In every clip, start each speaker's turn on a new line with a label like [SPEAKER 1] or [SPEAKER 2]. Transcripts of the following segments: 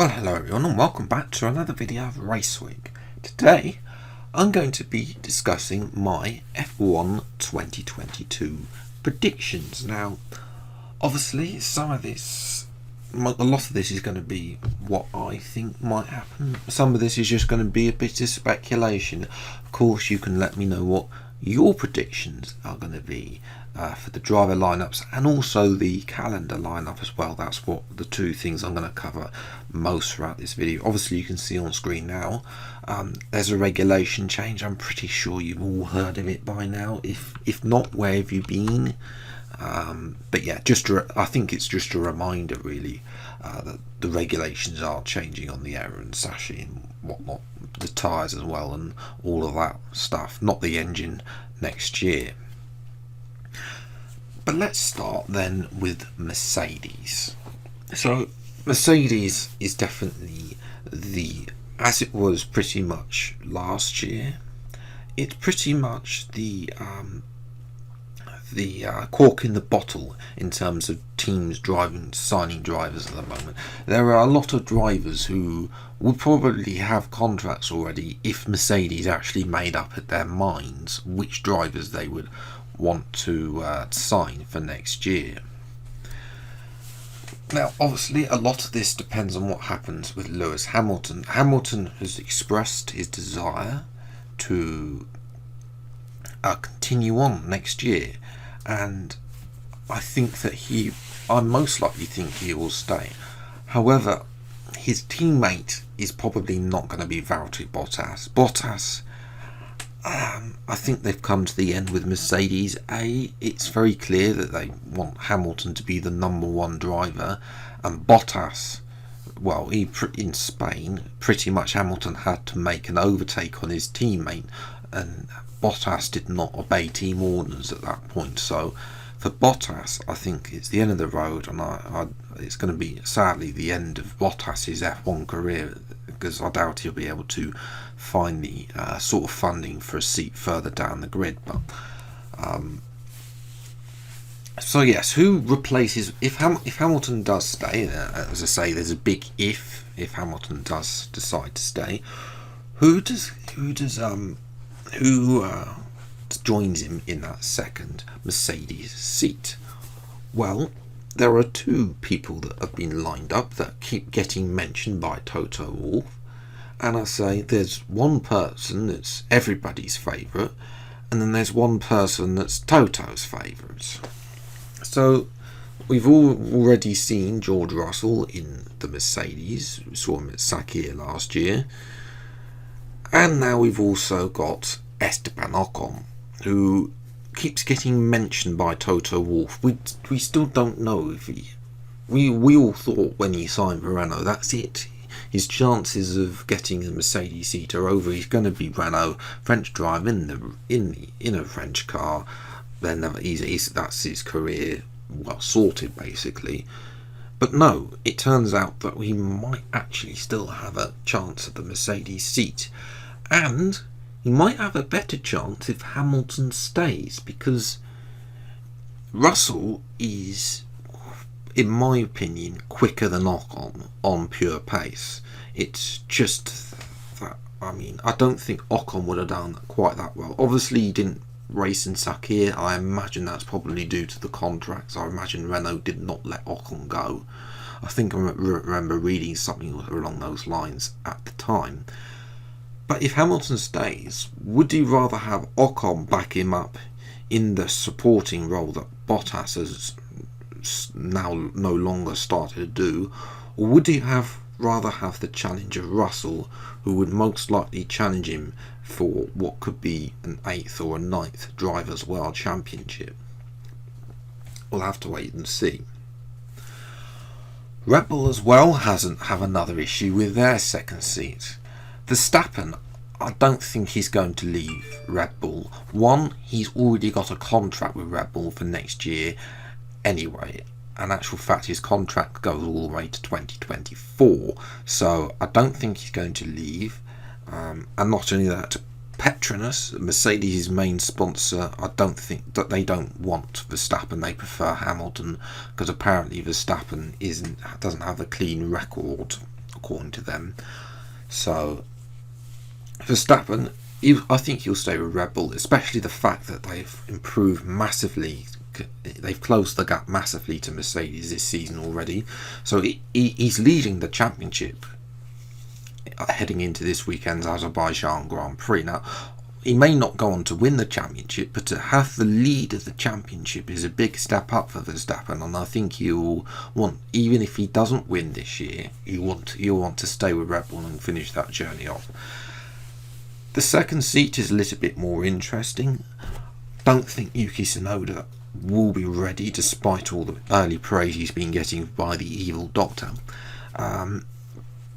[SPEAKER 1] Well, hello everyone and welcome back to another video of Race Week. Today I'm going to be discussing my F1 2022 predictions. Now, obviously a lot of this is going to be what I think might happen. Some of this is just going to be a bit of speculation. Of course, you can let me know what your predictions are going to be for the driver lineups and also the calendar lineup as well. That's what the two things I'm going to cover most throughout this video. Obviously, you can see on screen now there's a regulation change. I'm pretty sure you've all heard of it by now. If not, where have you been? But yeah, I think it's just a reminder really that the regulations are changing on the aero and chassis and whatnot, the tyres as well and all of that stuff, not the engine next year. But let's start then with Mercedes. So Mercedes is definitely as it was pretty much last year, it's pretty much the cork in the bottle in terms of teams signing drivers at the moment. There are a lot of drivers who would probably have contracts already if Mercedes actually made up at their minds which drivers they would want to sign for next year. Now, obviously, a lot of this depends on what happens with Lewis Hamilton. Hamilton has expressed his desire to continue on next year, and I most likely think he will stay. However, his teammate is probably not going to be Valtteri Bottas. I think they've come to the end with Mercedes. It's very clear that they want Hamilton to be the number one driver, and Bottas, well, in Spain, pretty much Hamilton had to make an overtake on his teammate, and Bottas did not obey team orders at that point. So for Bottas, I think it's the end of the road, and it's going to be sadly the end of Bottas's F1 career, because I doubt he'll be able to find the sort of funding for a seat further down the grid. But so yes, who replaces if Hamilton does stay? As I say, there's a big if Hamilton does decide to stay. Who joins him in that second Mercedes seat? Well, there are two people that have been lined up that keep getting mentioned by Toto Wolff, and I say there's one person that's everybody's favourite, and then there's one person that's Toto's favourite. So we've already seen George Russell in the Mercedes. We saw him at Sakir last year, and now we've also got Esteban Ocon, who keeps getting mentioned by Toto Wolff. We still don't know if we all thought when he signed for Renault, that's it. His chances of getting a Mercedes seat are over. He's going to be Renault, French driver in a French car. Then that's his career well sorted basically. But no, it turns out that we might actually still have a chance at the Mercedes seat, and he might have a better chance if Hamilton stays, because Russell is, in my opinion, quicker than Ocon on pure pace. It's just that, I don't think Ocon would have done quite that well. Obviously, he didn't race in Sakir. I imagine that's probably due to the contracts. I imagine Renault did not let Ocon go. I think I remember reading something along those lines at the time. But if Hamilton stays, would you rather have Ocon back him up in the supporting role that Bottas has now no longer started to do, or would you rather have the challenge of Russell, who would most likely challenge him for what could be an 8th or a 9th Drivers' World Championship? We'll have to wait and see. Red Bull as well have another issue with their second seat. Verstappen, I don't think he's going to leave Red Bull. One, he's already got a contract with Red Bull for next year anyway. In actual fact, his contract goes all the way to 2024. So I don't think he's going to leave. And not only that, Petronas, Mercedes' main sponsor, I don't think that they don't want Verstappen. They prefer Hamilton, because apparently Verstappen doesn't have a clean record according to them. So Verstappen, I think he'll stay with Red Bull, especially the fact that they've improved massively. They've closed the gap massively to Mercedes this season already. So he's leading the championship heading into this weekend's Azerbaijan Grand Prix. Now, he may not go on to win the championship, but to have the lead of the championship is a big step up for Verstappen, and I think he'll want, even if he doesn't win this year, he'll want to stay with Red Bull and finish that journey off. The second seat is a little bit more interesting. Don't think Yuki Tsunoda will be ready despite all the early praise he's been getting by the evil doctor.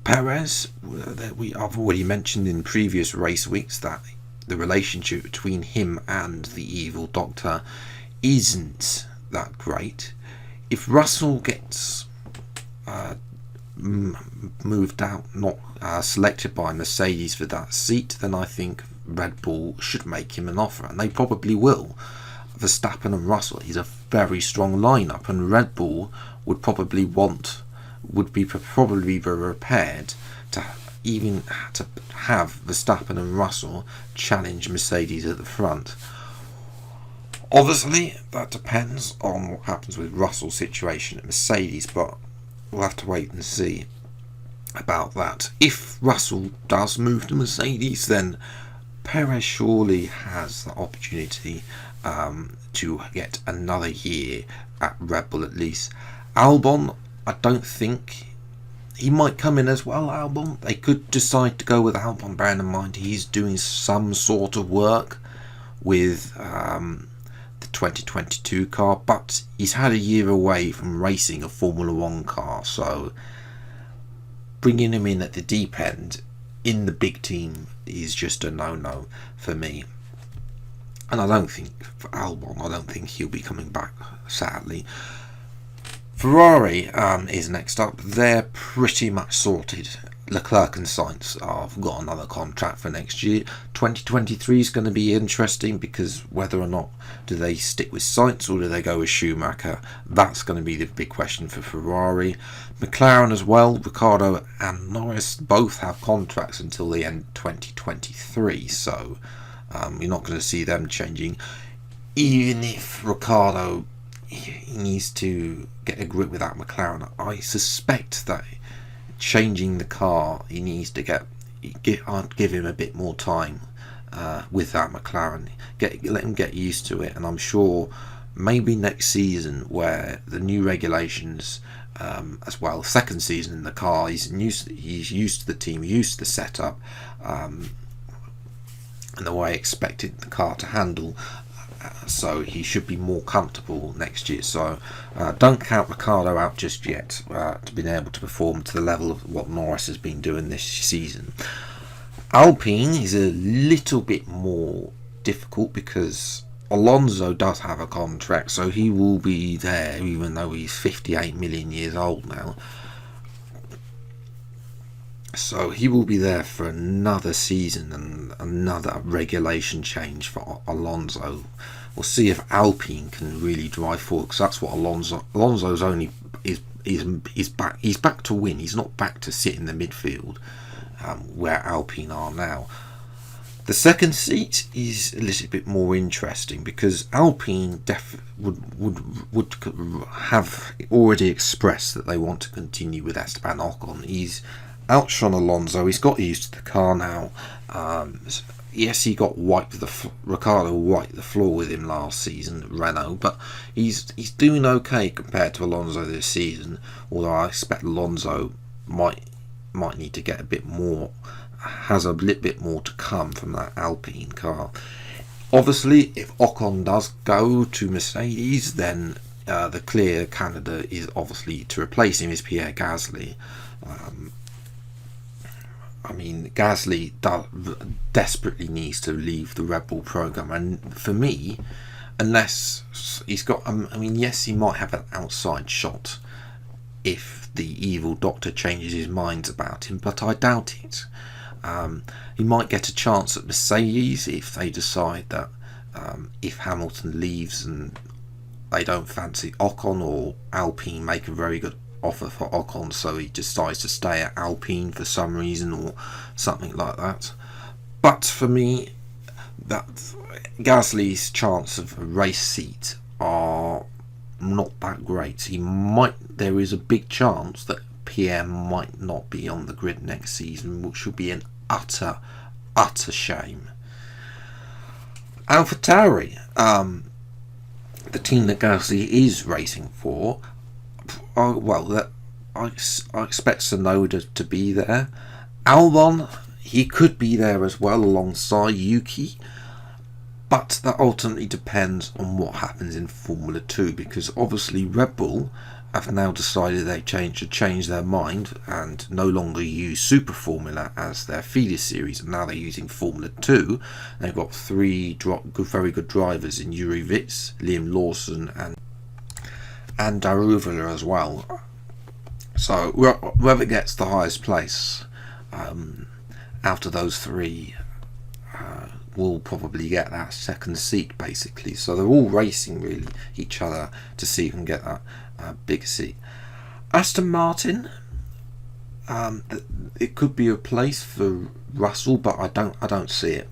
[SPEAKER 1] Perez, I've already mentioned in previous race weeks that the relationship between him and the evil doctor isn't that great. If Russell gets moved out, not selected by Mercedes for that seat, then I think Red Bull should make him an offer, and they probably will. Verstappen and Russell is a very strong lineup, and Red Bull would probably be prepared to even to have Verstappen and Russell challenge Mercedes at the front. Obviously, that depends on what happens with Russell's situation at Mercedes, but we'll have to wait and see about that. If Russell does move to Mercedes, then Perez surely has the opportunity to get another year at Red Bull at least. Albon, I don't think he might come in as well. Albon, they could decide to go with Albon, bearing in mind he's doing some sort of work with the 2022 car, but he's had a year away from racing a Formula 1 car, so bringing him in at the deep end in the big team is just a no-no for me. And I don't think, for Albon, I don't think he'll be coming back, sadly. Ferrari is next up. They're pretty much sorted. Leclerc and Sainz have got another contract for next year. 2023 is going to be interesting, because whether or not do they stick with Sainz or do they go with Schumacher, that's going to be the big question for Ferrari. McLaren as well, Ricciardo and Norris both have contracts until the end of 2023, so you're not going to see them changing. Even if Ricciardo needs to get a grip with that McLaren, I suspect that changing the car, he needs to give him a bit more time with that McLaren, let him get used to it, and I'm sure maybe next season, where the new regulations as well, second season in the car, he's used to the team, used to the setup, and the way I expected the car to handle. So he should be more comfortable next year. So don't count Ricciardo out just yet to being able to perform to the level of what Norris has been doing this season. Alpine is a little bit more difficult because Alonso does have a contract, so he will be there even though he's 58 million years old now. So he will be there for another season and another regulation change for Alonso. We'll see if Alpine can really drive forward, because that's what Alonso's only is back. He's back to win. He's not back to sit in the midfield where Alpine are now. The second seat is a little bit more interesting, because Alpine would have already expressed that they want to continue with Esteban Ocon. He's outshone Alonso. He's got used to the car now. Yes, he got Ricciardo wiped the floor with him last season at Renault, but he's doing okay compared to Alonso this season. Although I expect Alonso might need to get a bit more, has a little bit more to come from that Alpine car. Obviously, if Ocon does go to Mercedes, then the clear candidate is obviously to replace him is Pierre Gasly. Gasly desperately needs to leave the Red Bull program, and for me, unless he's got, yes, he might have an outside shot if the evil doctor changes his mind about him, but I doubt it. He might get a chance at Mercedes if they decide that if Hamilton leaves and they don't fancy Ocon, or Alpine make a very good offer for Ocon, so he decides to stay at Alpine for some reason or something like that. But for me, that Gasly's chance of a race seat are not that great. There is a big chance that Pierre might not be on the grid next season, which would be an utter shame. AlphaTauri, the team that Gasly is racing for, I expect Tsunoda to be there. Albon, he could be there as well alongside Yuki, but that ultimately depends on what happens in Formula 2, because obviously Red Bull have now decided they change their mind and no longer use Super Formula as their feeder series, and now they're using Formula 2. They've got three very good drivers in Yuri Vitz, Liam Lawson and Daruvula as well. So whoever gets the highest place out of those three will probably get that second seat, basically. So they're all racing really each other to see who can get that big seat. Aston Martin, it could be a place for Russell, but I don't see it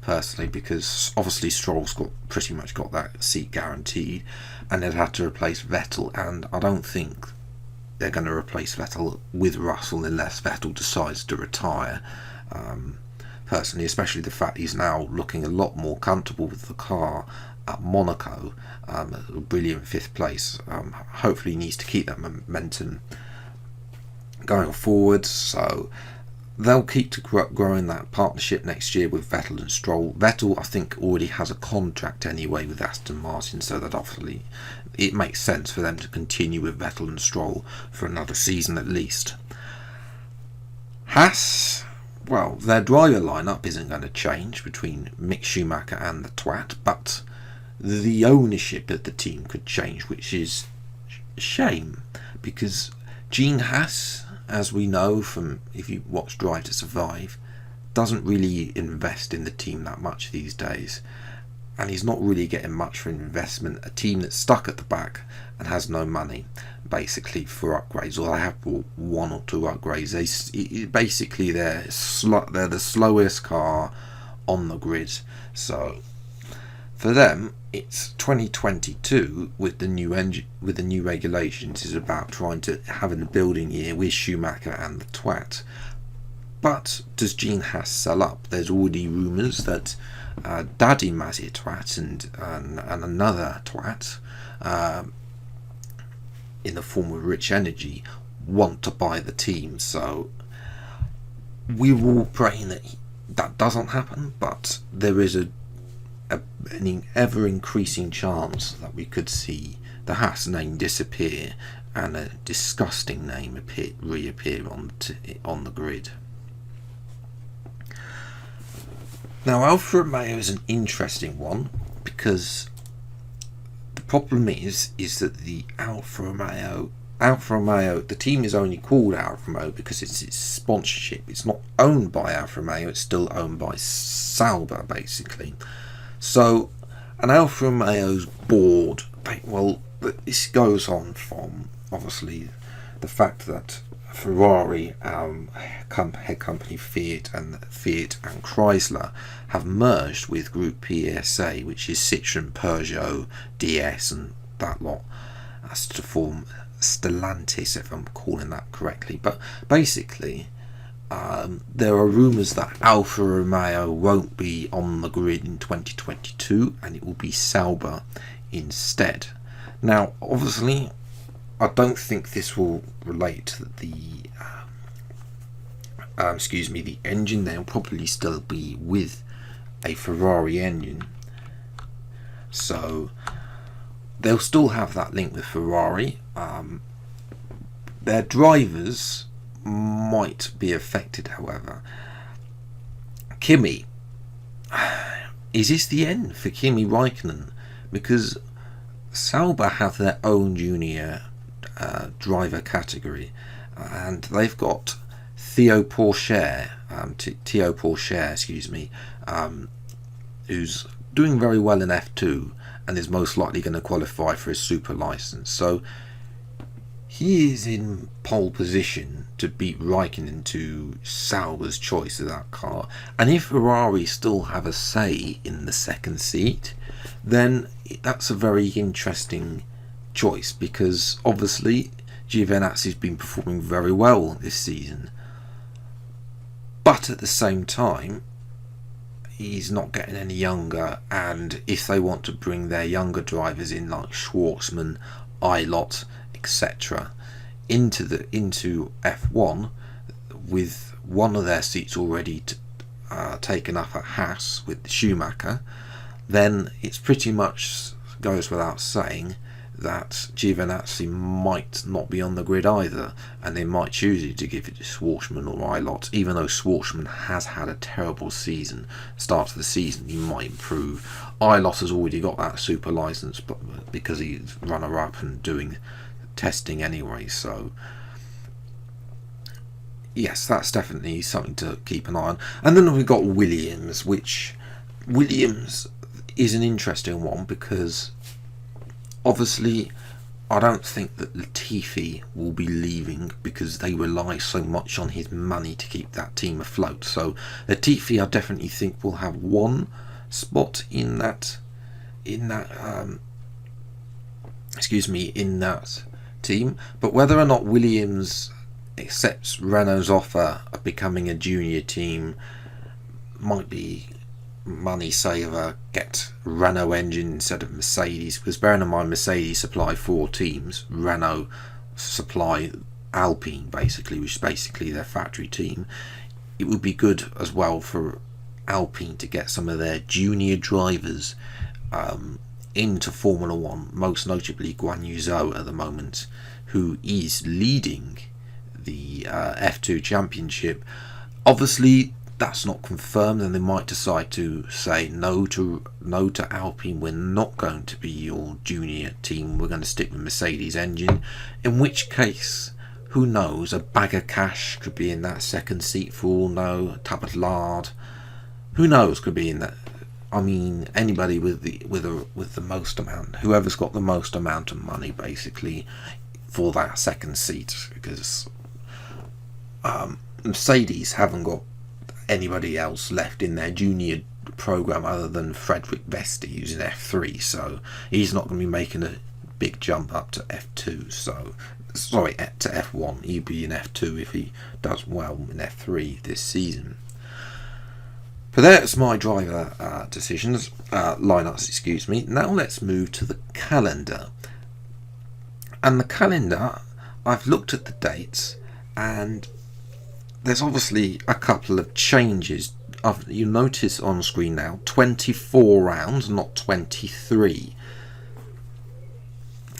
[SPEAKER 1] personally, because obviously Stroll's pretty much got that seat guaranteed, and they'd have to replace Vettel, and I don't think they're going to replace Vettel with Russell unless Vettel decides to retire. Personally, especially the fact he's now looking a lot more comfortable with the car at Monaco, a brilliant 5th place. Hopefully he needs to keep that momentum going forward, so they'll keep to growing that partnership next year with Vettel and Stroll. Vettel, I think, already has a contract anyway with Aston Martin, so that obviously it makes sense for them to continue with Vettel and Stroll for another season at least. Haas, well, their driver lineup isn't going to change between Mick Schumacher and the Twat, but the ownership of the team could change, which is a shame, because Gene Haas, as we know from if you watch Drive to Survive, doesn't really invest in the team that much these days, and he's not really getting much for investment. A team that's stuck at the back and has no money basically for upgrades, or they have bought 1 or 2 upgrades. Basically they're the slowest car on the grid, so for them it's 2022 with the new engine, with the new regulations, is about trying to have a building year with Schumacher and the Twat. But does Gene Haas sell up? There's already rumours that Daddy Mazzy Twat and another Twat in the form of Rich Energy want to buy the team, so we're all praying that doesn't happen, but there is an ever increasing chance that we could see the Haas name disappear and a disgusting name reappear on the grid. Now, Alfa Romeo is an interesting one, because the problem is that the Alfa Romeo, the team is only called Alfa Romeo because it's its sponsorship. It's not owned by Alfa Romeo, it's still owned by Sauber, basically. So, an Alfa Romeo's board, this goes on from, obviously, the fact that Ferrari, head company Fiat and Chrysler have merged with Group PSA, which is Citroën, Peugeot, DS and that lot. That's to form Stellantis, if I'm calling that correctly. But basically, there are rumours that Alfa Romeo won't be on the grid in 2022 and it will be Sauber instead. Now, obviously, I don't think this will relate to the engine. They'll probably still be with a Ferrari engine, so they'll still have that link with Ferrari. Their drivers might be affected, however. Kimi, is this the end for Kimi Raikkonen? Because Sauber have their own junior driver category, and they've got Théo Pourchaire, who's doing very well in F2 and is most likely going to qualify for his super license. So he is in pole position to beat Raikkonen to Sauber's choice of that car. And if Ferrari still have a say in the second seat, then that's a very interesting choice, because obviously Giovinazzi's been performing very well this season. But at the same time, he's not getting any younger, and if they want to bring their younger drivers in like Schwartzman, Ilott, etc. into F1, with one of their seats already taken up at Haas with Schumacher, then it's pretty much goes without saying that Giovinazzi might not be on the grid either, and they might choose to give it to Schwartzman or Ilott, even though Schwartzman has had a terrible season. Start of the season, he might improve. Ilott has already got that super license, but because he's runner-up and doing testing anyway, so yes, that's definitely something to keep an eye on. And then we've got Williams, which Williams is an interesting one, because obviously I don't think that Latifi will be leaving, because they rely so much on his money to keep that team afloat. So Latifi, I definitely think, will have one spot in that team. But whether or not Williams accepts Renault's offer of becoming a junior team might be money saver, get Renault engine instead of Mercedes, because bearing in mind Mercedes supply 4 teams, Renault supply Alpine basically, which is basically their factory team. It would be good as well for Alpine to get some of their junior drivers into Formula 1, most notably Guan Yu Zhou at the moment, who is leading the F2 championship. Obviously that's not confirmed, and they might decide to say no to Alpine. We're not going to be your junior team, we're going to stick with Mercedes engine, in which case, who knows, a bag of cash could be in that second seat for all know, a tub of lard, who knows, could be in that. I mean, anybody with the most amount, whoever's got the most amount of money basically for that second seat, because Mercedes haven't got anybody else left in their junior program other than Frederick Vesti, who's in F3, so he's not going to be making a big jump up to F2, so sorry, to F1. He'll be in F2 if he does well in F3 this season. But that's my driver decisions, lineups, excuse me. Now let's move to the calendar. And the calendar, I've looked at the dates, and there's obviously a couple of changes. You notice on screen now 24 rounds, not 23.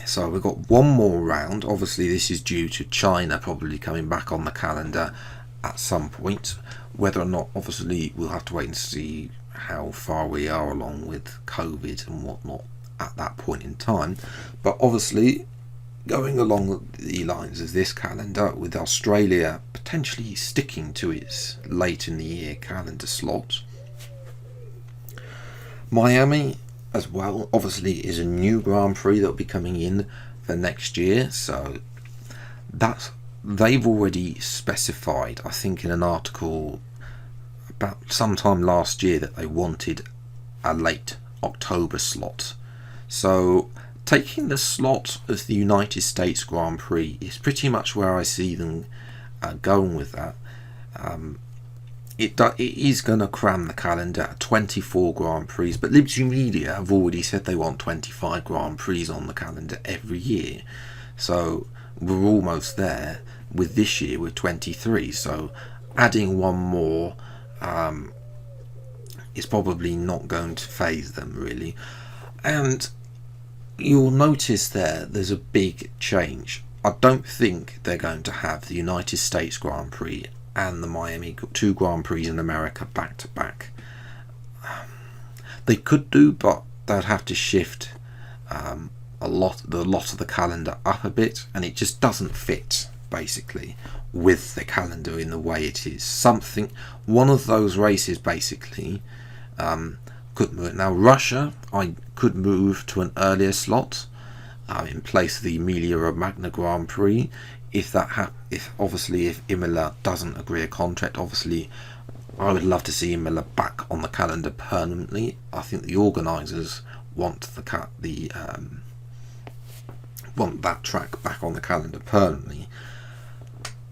[SPEAKER 1] So we've got one more round. Obviously this is due to China probably coming back on the calendar at some point. Whether or not, obviously we'll have to wait and see how far we are along with COVID and whatnot at that point in time. But obviously going along the lines of this calendar, with Australia potentially sticking to its late in the year calendar slot, Miami as well obviously is a new Grand Prix that will be coming in for next year, so that's, they've already specified, I think in an article about sometime last year, that they wanted a late October slot. So taking the slot of the United States Grand Prix is pretty much where I see them going with that. It is going to cram the calendar at 24 Grand Prix, but Liberty Media have already said they want 25 Grand Prix on the calendar every year. So we're almost there with this year with 23. So adding one more is probably not going to faze them really. And you'll notice there's a big change. I don't think they're going to have the United States Grand Prix and the Miami 2 Grand Prix in America back to back. They could do, but they'd have to shift a lot of the calendar up a bit, and it just doesn't fit basically with the calendar in the way it is. One of those races basically could move. Now Russia, I could move to an earlier slot, in place of the Emilia Romagna Grand Prix. If Imola doesn't agree a contract, obviously I would love to see Imola back on the calendar permanently. I think the organisers want want that track back on the calendar permanently.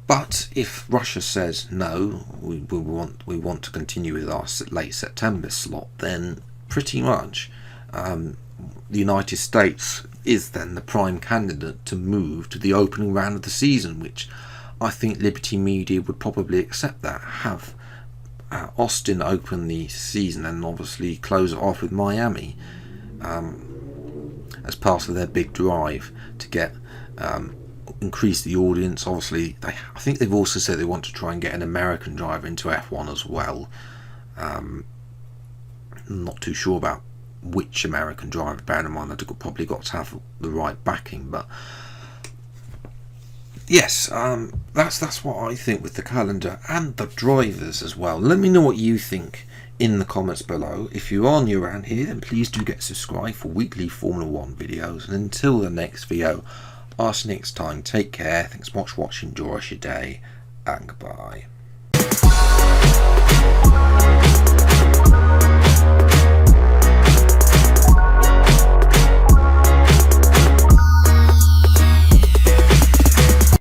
[SPEAKER 1] But if Russia says no, we want to continue with our late September slot, then pretty much the United States is then the prime candidate to move to the opening round of the season, which I think Liberty Media would probably accept that. Have Austin open the season and obviously close it off with Miami as part of their big drive to get increase the audience. Obviously, I think they've also said they want to try and get an American driver into F1 as well. I'm not too sure about which American driver, bearing in mind they've probably got to have the right backing, but yes, that's what I think with the calendar and the drivers as well. Let me know what you think in the comments below. If you are new around here, then please do get subscribed for weekly Formula 1 videos, and until the next video, I'll see you next time. Take care, thanks so much for watching, enjoy your day, and goodbye.